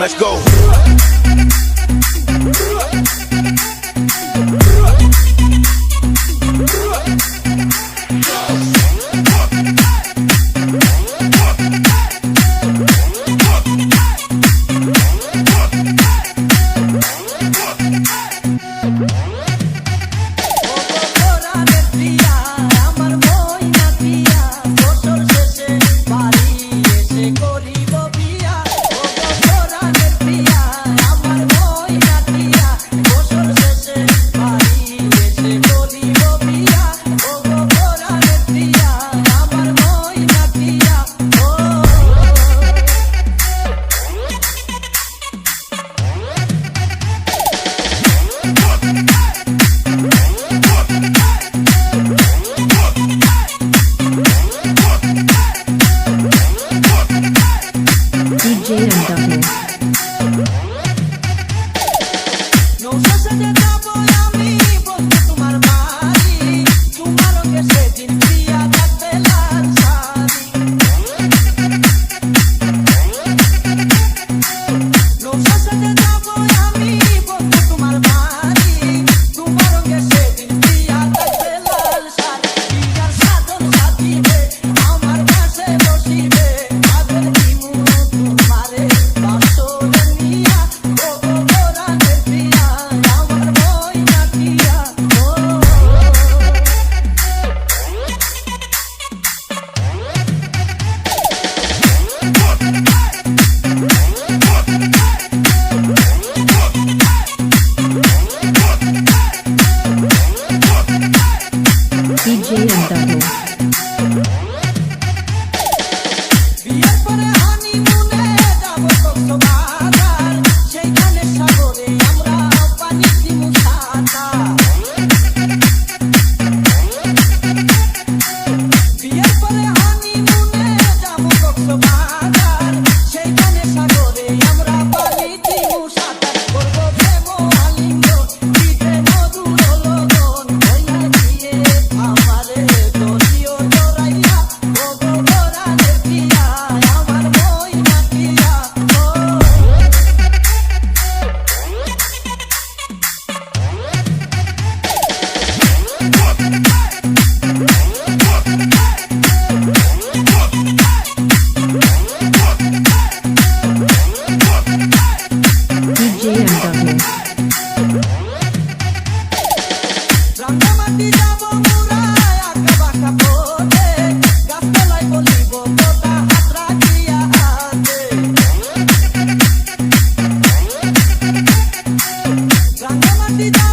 Let's go. Ese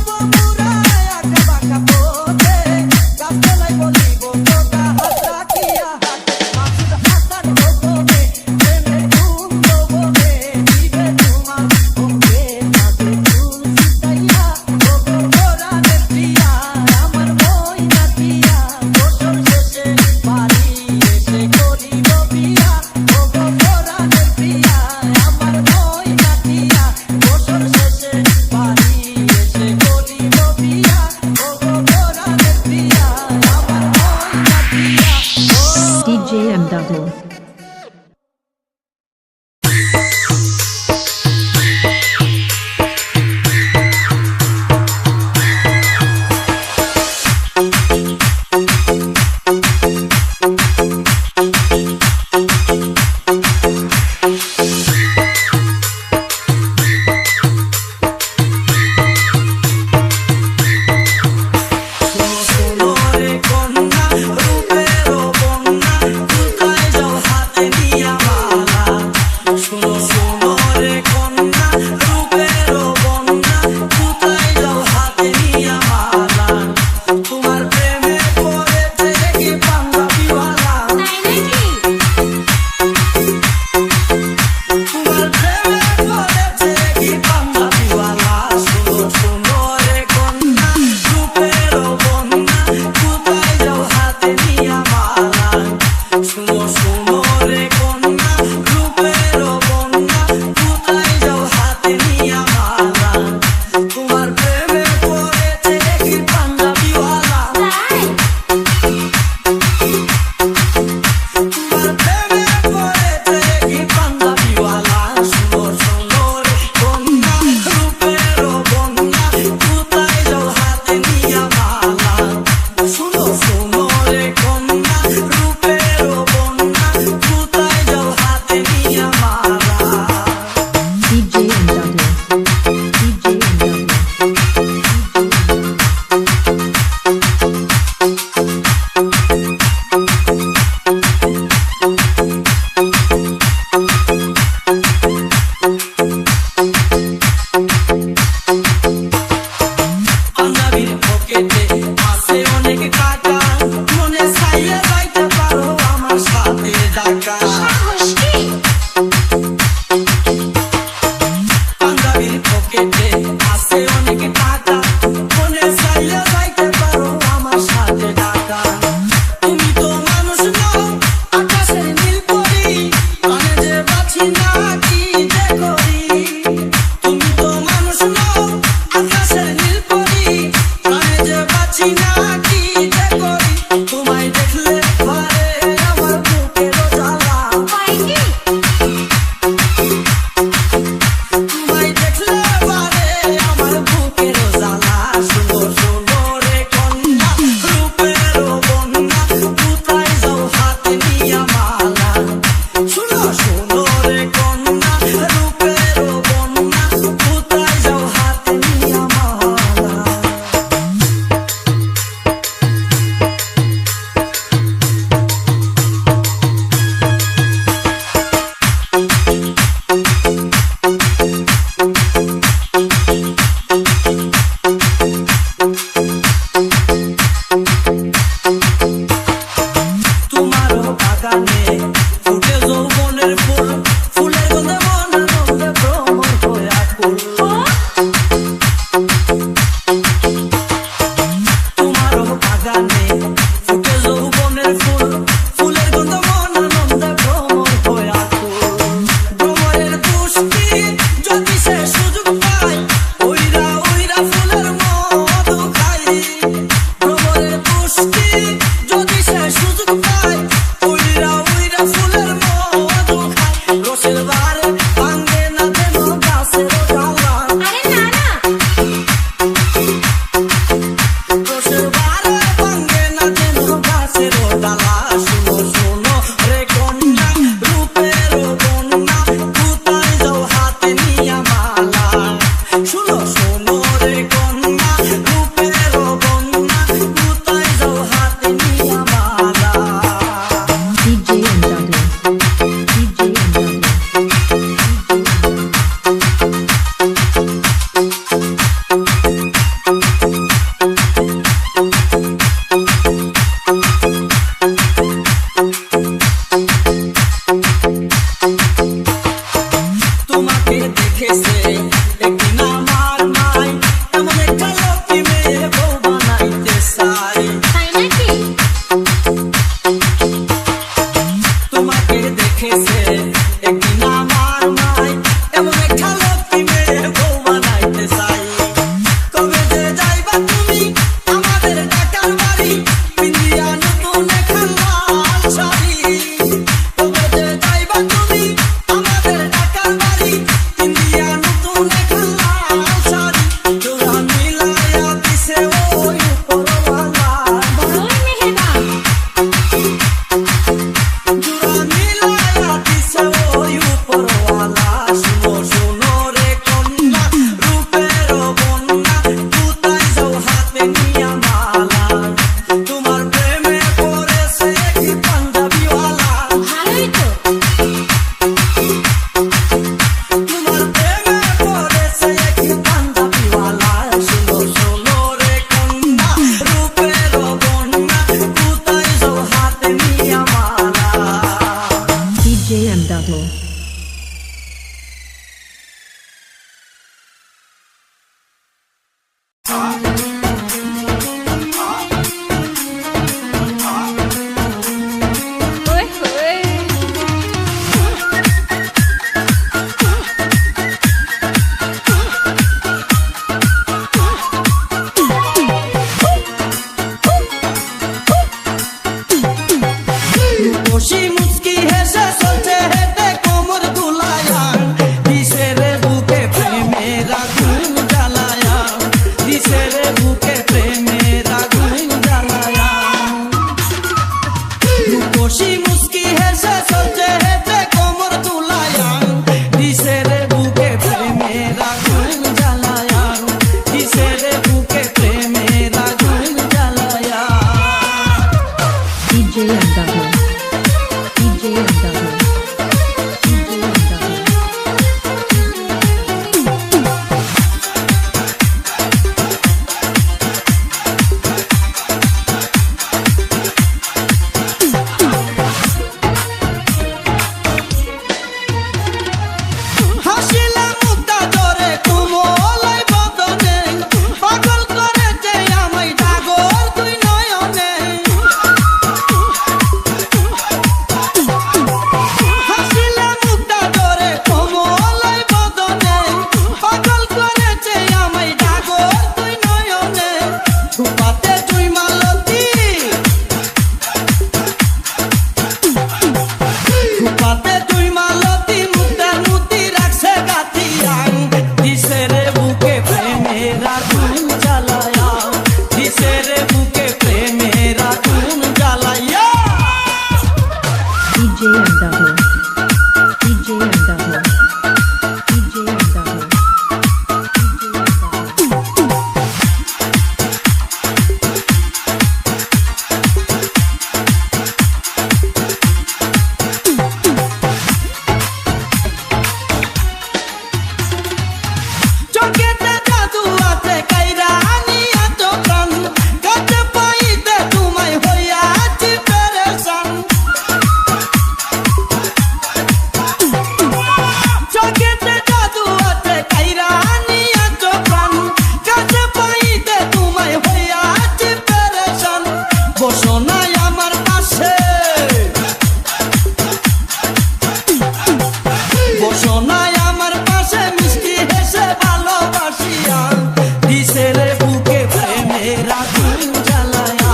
বুকে প্রেমের আগুন জ্বালায়া,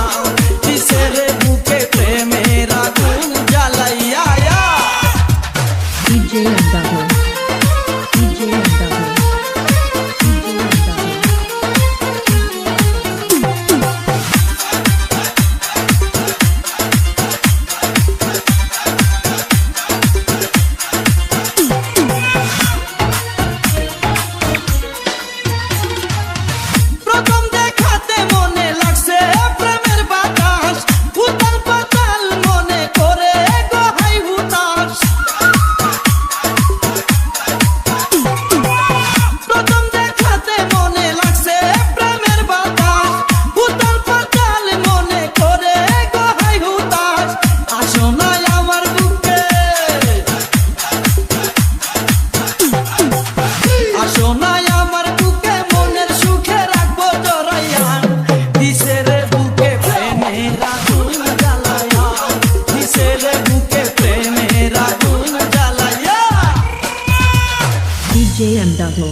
কিসের বুকে প্রেমের আগুন জ্বালাইয়া। DJ Andavo. DJ Andavo. প্রথম দেখাতে মনে লাগছে প্রেমের বাতাস, উতাল পাতাল মনে করে গহাই হুতাশ। প্রথম দেখাতে মনে লাগছে প্রেমের বাতাস, উতাল পাতাল মনে করে গহাই হুতাশ। আসো না আমার বুকে, আসো না আমার বুকে, মনের সুখে রাখবো জড়াইয়া। কিসের বুকে প্রেমের আগুন জ্বালায়া, কিসের বুকে প্রেমের আগুন জ্বালায়া। DJ Andavo.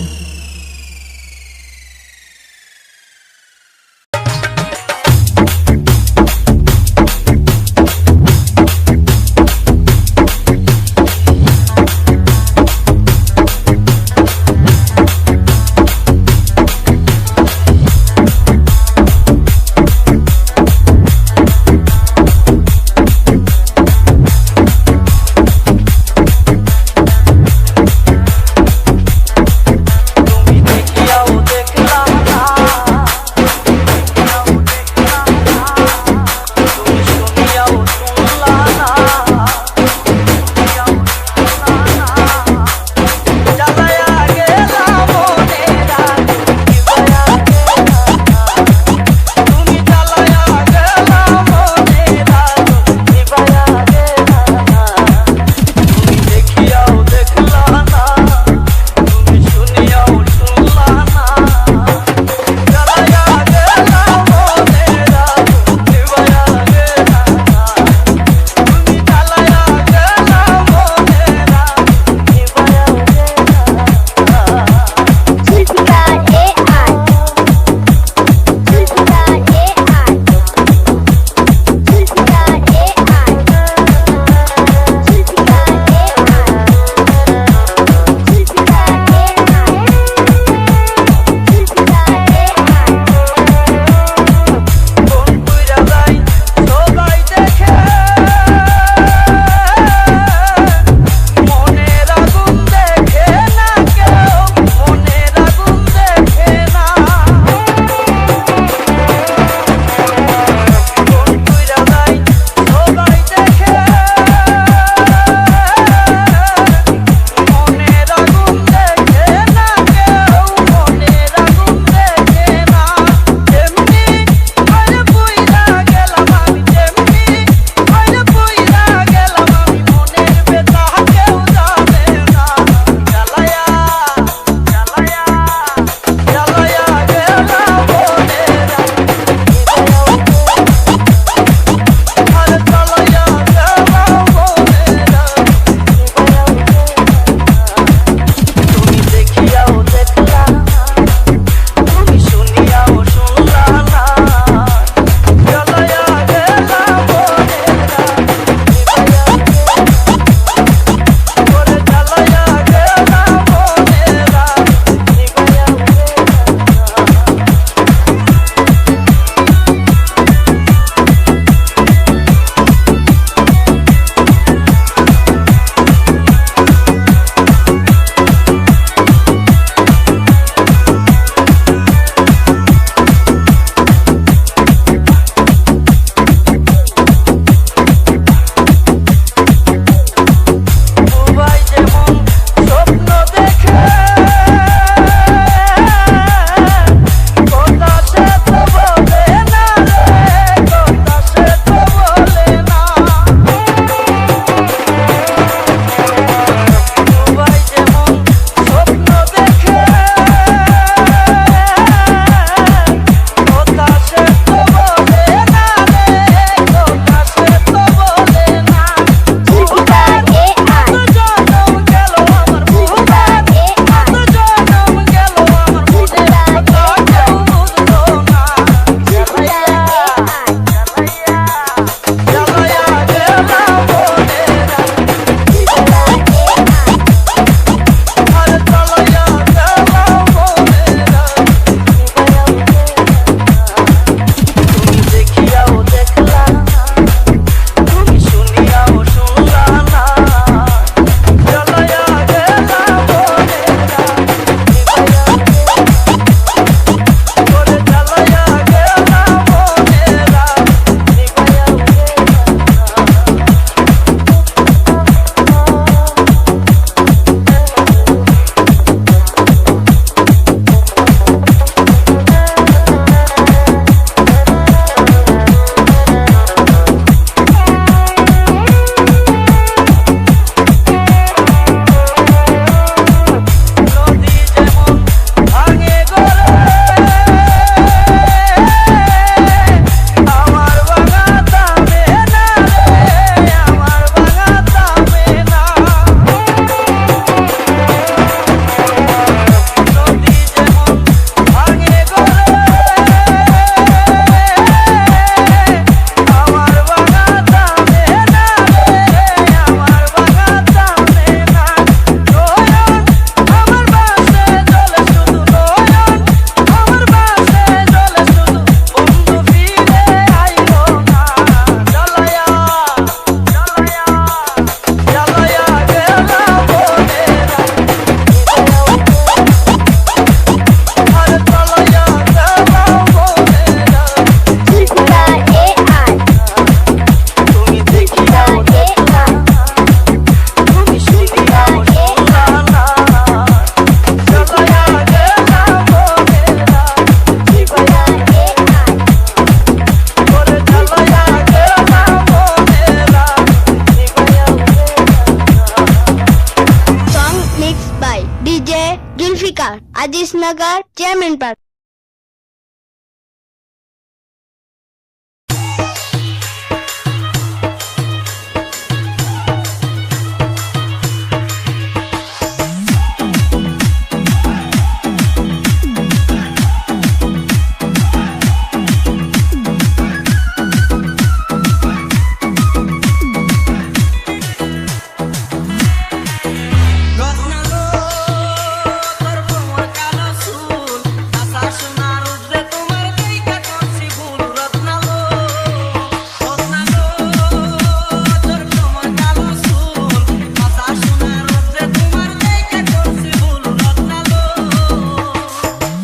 Aziznagar chairman park.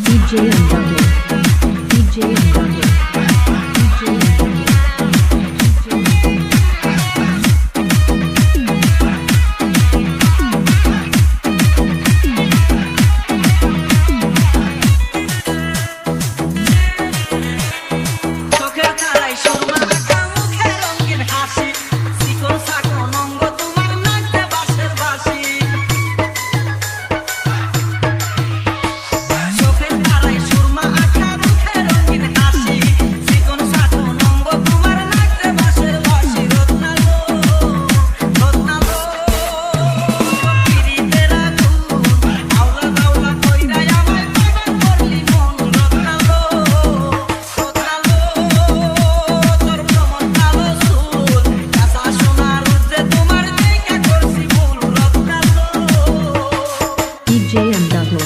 DJ Undato. DJ Undato. DJ চোখের তারায় সুরমা আঁকা মুখে রঙিন হাসি শিকল সাকন অঙ্গ তোমার নাচতে বাঁশের বাঁশি চোখের তারায় সুরমা আঁকা মুখে রঙিন হাসি শিকল সাকন অঙ্গ তোমার নাচতে বাঁশের বাঁশি রত্নালো রত্নালো পিরিতের আগুন আওলা দাওলা কইরা আমায় পাগল করলি মন রত্নালো রত্নালো তোর ভ্রমণ কালো চুল কাঁচা সোনার রোদে তোমার দেখা করছি ভুল রত্নালো DJ Undato.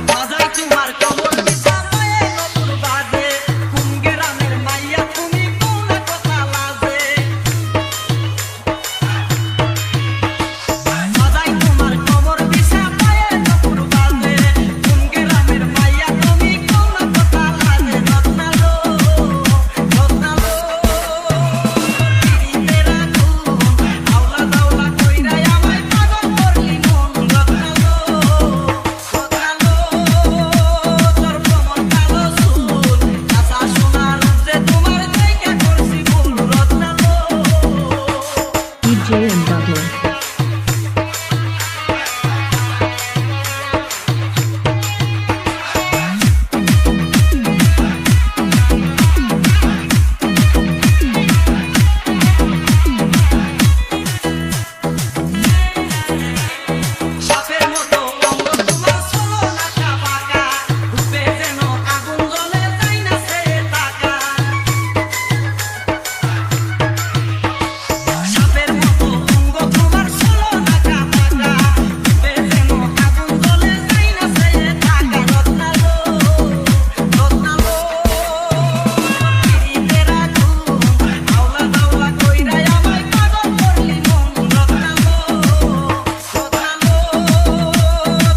বাজাই তোমার কমর দিশা পায়ে নতুন বাজে কোন গ্রামের মাইয়া তুমি কোন কথা লাজে বাজাই তোমার কমর দিশা পায়ে নতুন বাজে কোন গ্রামের মাইয়া তুমি কোন কথা লাজে রত্নালো রত্নালো পিরিতের আগুন আওলা দাওলা কইরা আমায় পাগল করলি মন রত্নালো রত্নালো তোর ভ্রমণ কালো চুল কাঁচা সোনার রোদে তোমার দেখা করছি ভুল রত্নালো DJ Undato. সাপের মতো অঙ্গ তোমার ষোলো নাকা বাঁকা রূপে যেন আগুন জ্বলে যাই না সে তাকা সাপের মতো অঙ্গ তোমার ষোলো নাকা বাঁকা রূপে যেন আগুন জ্বলে যাই না সে তাকা রত্নালো রত্নালো পিরিতের আগুন আওলা দাওলা কইরা আমায় পাগল করলি মন রত্নালো রত্নালো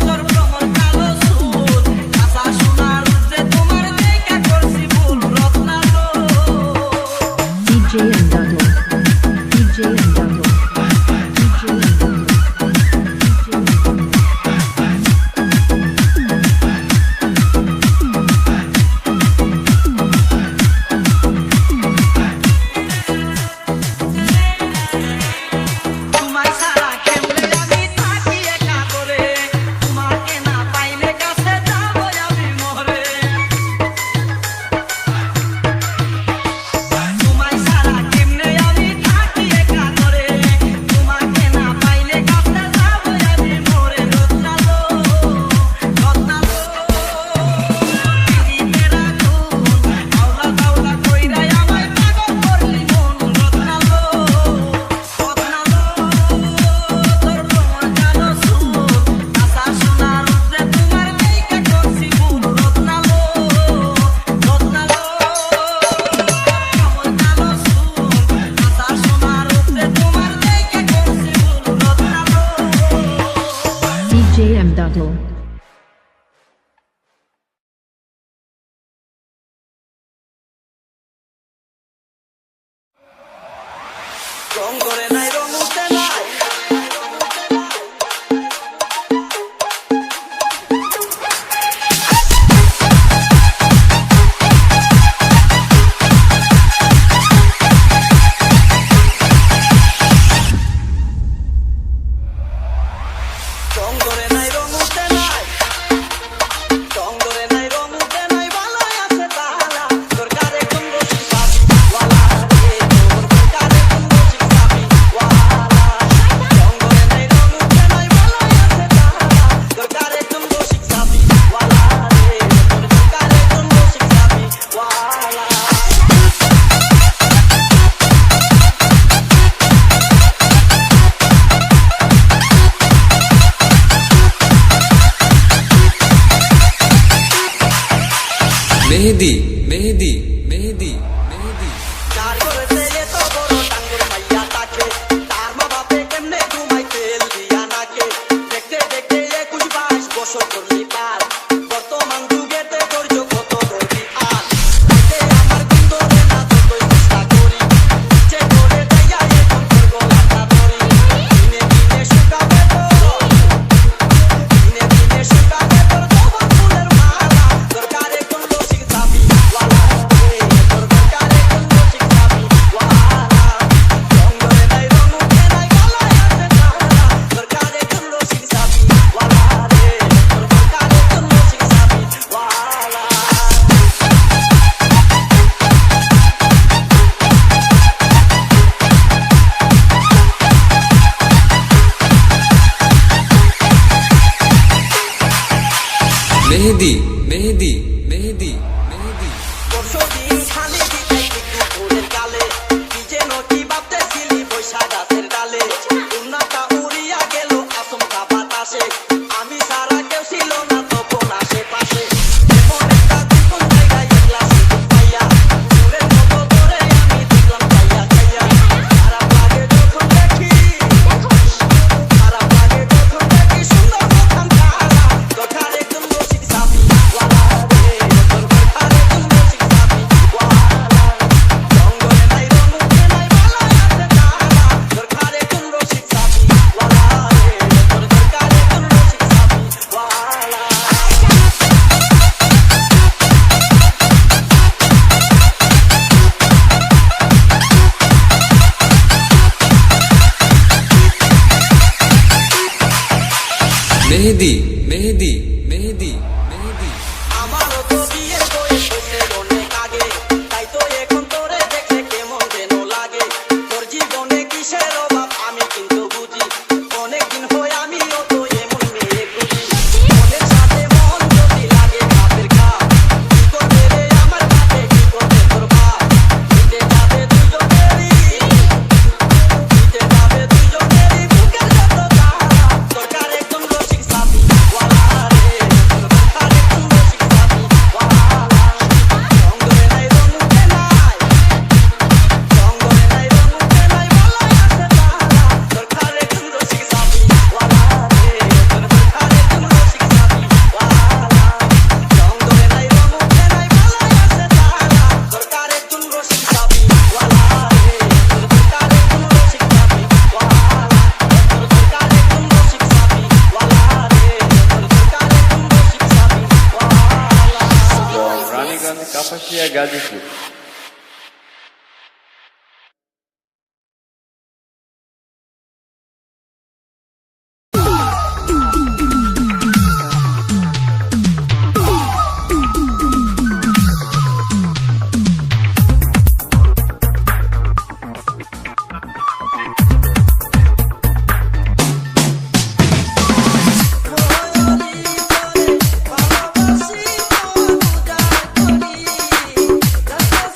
তোর ভ্রমণ কালো চুল কাঁচা সোনার রোদে তোমার দেখা করছি ভুল রত্নালো DJ Undato. DJ Undato. DJ Undato. তোমায় সারা কেমনে আমি থাকি একা করে তোমাকে না পাইলে কাছে যাবো আমি মরে তোমায় সারা কেমনে আমি থাকি একা করে তোমাকে না পাইলে কাছে যাবো আমি মরে রত্নালো রত্নালো পিরিতের আগুন আওলা দাওলা কইরা আমায় পাগল করলি মন রত্নালো রত্নালো তোর ভ্রমণ কালো চুল কাঁচা সোনার রোদে তোমার দেখা করছি ভুল রত্নালো রত্নালো ভ্রমণ কালো চুল কাঁচা সোনার রোদে তোমার দেখা করছি ভুল রত্নালো DJ Undato. রং করে নাই রং উঠে নাই মেহেদি মেহেদি মেহেদি মেহেদি চার করেছে এত বড় টাঙ্গের মাইয়া তাকে তার মা বাপে কেমনে ঘুমাই তেল দিয়া নাকে দেখতে দেখতে 21-22 বছর করলি পার বর্তমান যুগেতে ধৈর্য কত ধরি আর তাতে আমার কুন্দরে না যতই চেষ্টা করি ইচ্ছে করে যাইয়া এখন তোর গলাটা ধরি দিনে দিনে শুকাবে তোর দিনে দিনে শুকাবে তোর যৌবন ফুলের মালা দরকারে কোন রসিক চাবি ওয়ালা রে তোর দরকারে কোন রসিক চাবি ওয়ালা রঙে নাই রং উঠে নাই গলায় আছে তালা দরকারে কোন রসিক চাবি ওয়ালা রে তোর দরকারে কোন রসিক চাবি ওয়ালা মেহেদি মেহেদি মেহেদি মেহেদি পরশুদিন খালি দিতে একটু ফুলের গালে কি যেন কি ভাবতেছিলি বৈশাখ গাছের ডালে উন্নাটা উড়িয়া গেল আচমকা বাতাসে আমি সারা কেউ ছিল না তখন আশেপাশে এমন একটা গোপন জায়গায় একলা সুযোগ পাইয়া সুরের মতো করে আমি দেখলাম চাইয়া চাইয়া খারাপ লাগে যখন দেখি সুন্দর মুখান খালা দরকার একজন রসিক চাবি ওয়ালা রে তোর দরকার একজন রসিক চাবি ওয়ালা রঙে নাই রং উঠে নাই বালায় আছে তালা দরকার একজন রসিক চাবি ওয়ালা রে তোর দরকার একজন রসিক চাবি ওয়ালা মেহেদি মেহেদি মেহেদি মেহেদি আমারও তো বিয়ের বয়স হয়েছে অনেক আগে তাই তো এখন তোরে দেখে কেমন যেন লাগে তোর জীবনে কিসের অভাব আমি কিন্তু বুঝি অনেকদিন হয় আমিও তো এমন মেয়ে খুঁজি মনের সাথে মন যদি লাগে বাপের খাপ কি করবে রে আমার কাছে কি করবে তোর বাপ দিতে যাবে দুজনেরই বুকের যত জ্বালা দরকার একজন রসিক চাবি ওয়ালা রে তোর দরকার একজন রসিক চাবি ওয়ালা রঙে নাই রং উঠে নাই রঙে নাই রং উঠে নাই বালায় আছে তালা দরকার একজন রসিক চাবি ওয়ালা রে তোর দরকার একজন রসিক চাবি ওয়ালা রঙে নাই রং উঠে নাই বালায় আছে তালা দরকার একজন রসিক চাবি ওয়ালা রে তোর দরকার একজন রসিক চাবি ওয়ালা তোর দরকার একজন রসিক চাবি ওয়ালা রে তোর দরকার একজন রসিক চাবি ওয়ালা রানীগঞ্জ কাপাসিয়া গাজীপুর ভালোবাসি তো উজাড় করি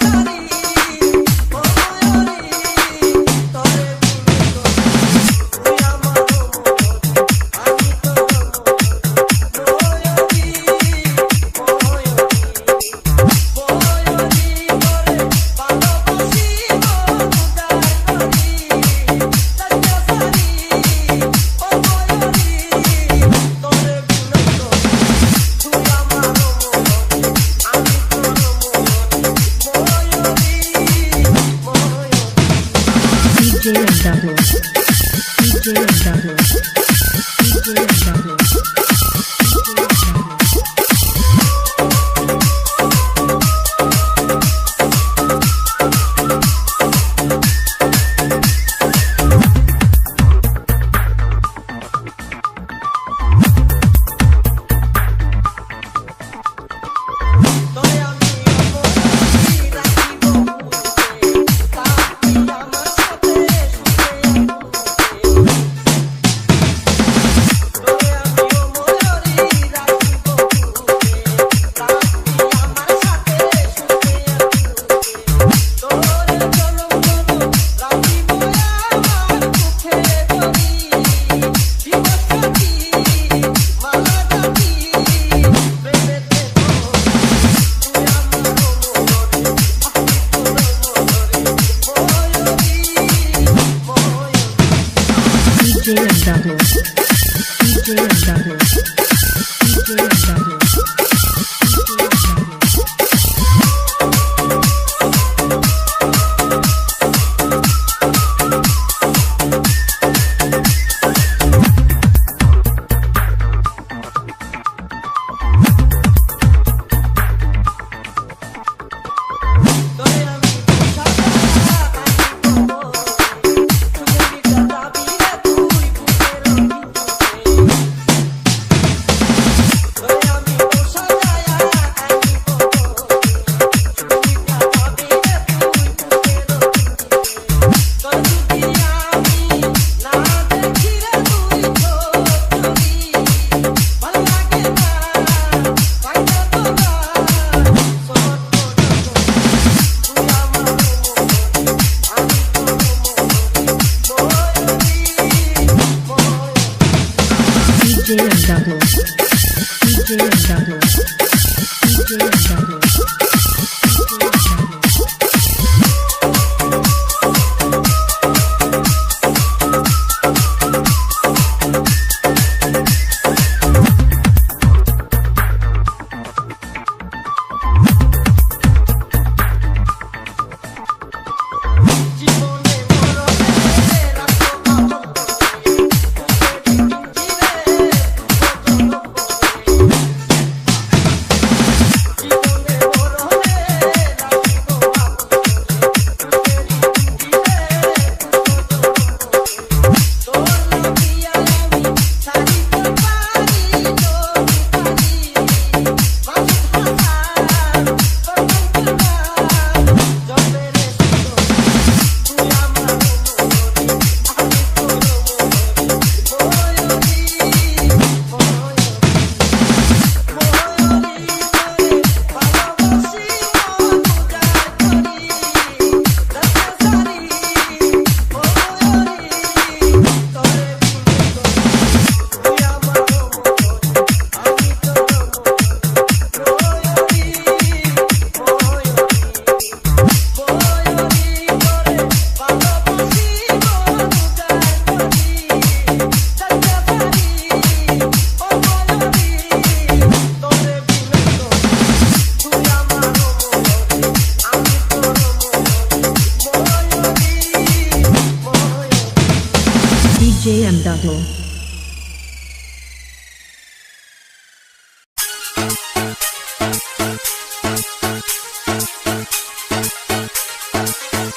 Duttle.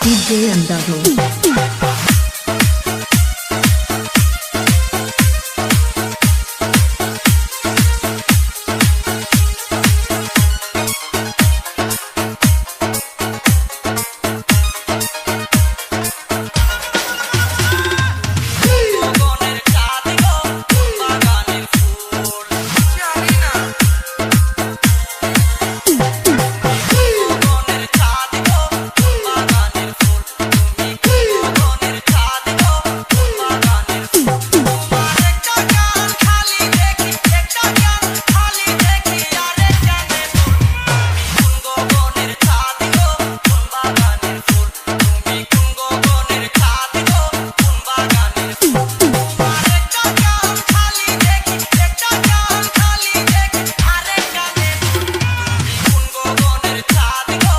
DJ M Duttle. গগনের চাঁদ গো বাগানের ফুল জানি না গগনের চাঁদ গো বাগানের ফুল তুমি গগনের চাঁদ গো বাগানের ফুল তোমার একটা গান খালি দেখি একটা গান খালি দেখি আরে জানে ফুল গগনের চাঁদ গো বাগানের ফুল তুমি গগনের চাঁদ গো বাগানের ফুল তোমার একটা গান খালি দেখি একটা গান খালি দেখি আরে জানে ফুল তুমি গগনের চাঁদ গো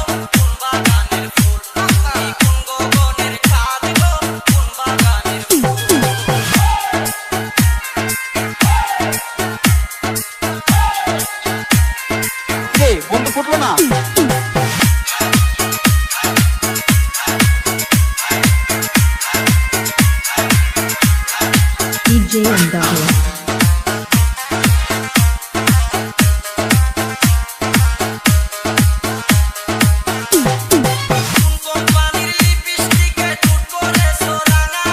বাগানের ফুল তুমি গগনের চাঁদ গো বাগানের এই বন্ধু ফুটলো না DJ M Duttle. কোম্পানির লিপস্টিকে টুট করে সোরাঙা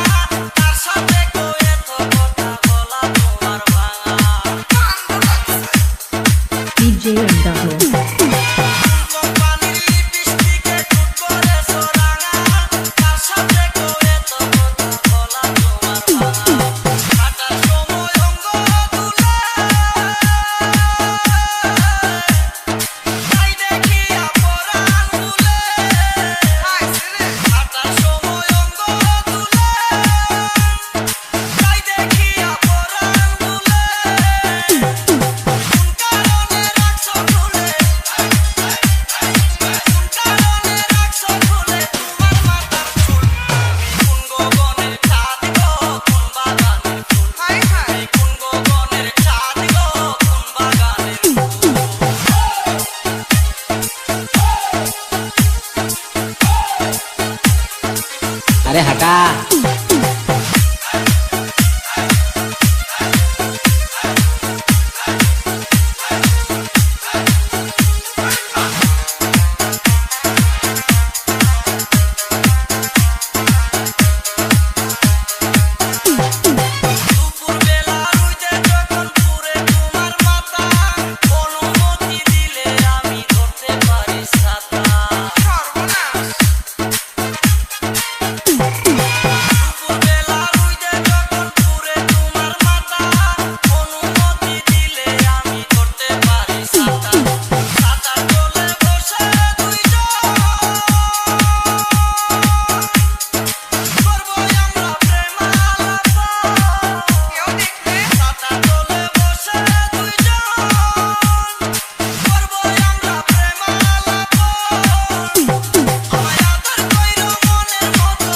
তার সাথে কয়ে তো কথা বলা তোমার ভাঙা DJ M Duttle. কোম্পানির লিপস্টিকে টুট করে সোরাঙা তার সাথে কয়ে তো কথা বলা তোমার ভাঙা হাঁটার সময় অঙ্গ তুলে তাই দেখি আপরান তুলে হাঁটার সময় অঙ্গ তুলে তাই দেখি আপরান তুলে কোন কারণে রাখছো খুলে কোন কারণে রাখছো খুলে তোমার মাথার চুল কোন গগনের চাঁদ গো কোন বাগানের ফুল কোন গগনের চাঁদ গো কোন বাগানের আরে হাঁটা দুপুর বেলা রুইতে যখন পুরে তোমার মাথা অনুমতি দিলে আমি ধরতে পারি ছাতা দুপুর বেলা রুইতে যখন পুরে তোমার মাথা অনুমতি দিলে আমি ধরতে পারি ছাতা ছাতার তলে বসে দুইজন করবো আমরা প্রেমালাপ ছাতার তলে বসে দুইজন করবো আমরা প্রেমালাপ আমায় আদর কইরো মনের মতো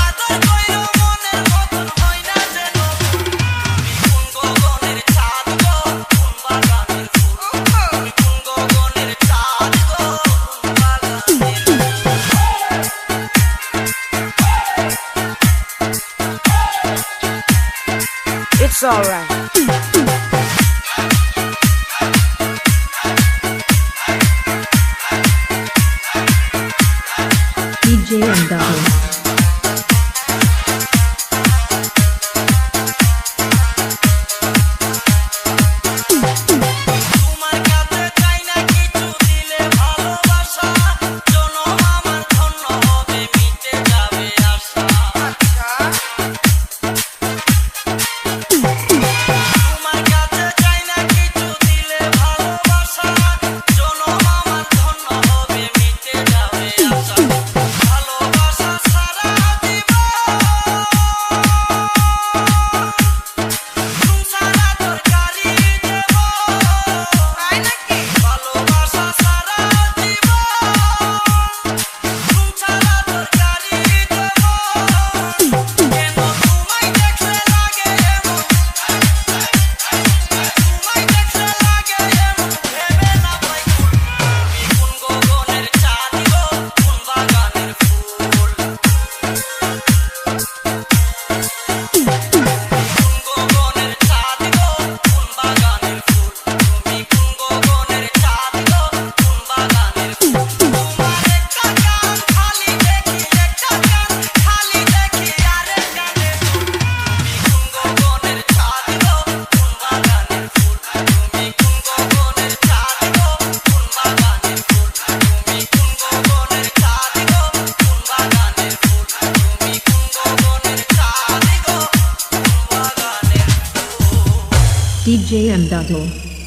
আদর কইরো মনের মতন হয় না যেন কোন গগনের চাঁদ গো কোন বাগানের ফুল কোন গগনের চাঁদ গো কোন বাগানের ফুল It's alright. DJ M Duttle. তোমার কাছে চাই না কিছু দিলে ভালোবাসা জনম আমার ধন্য হবে মিটে যাবে আশা DJ M.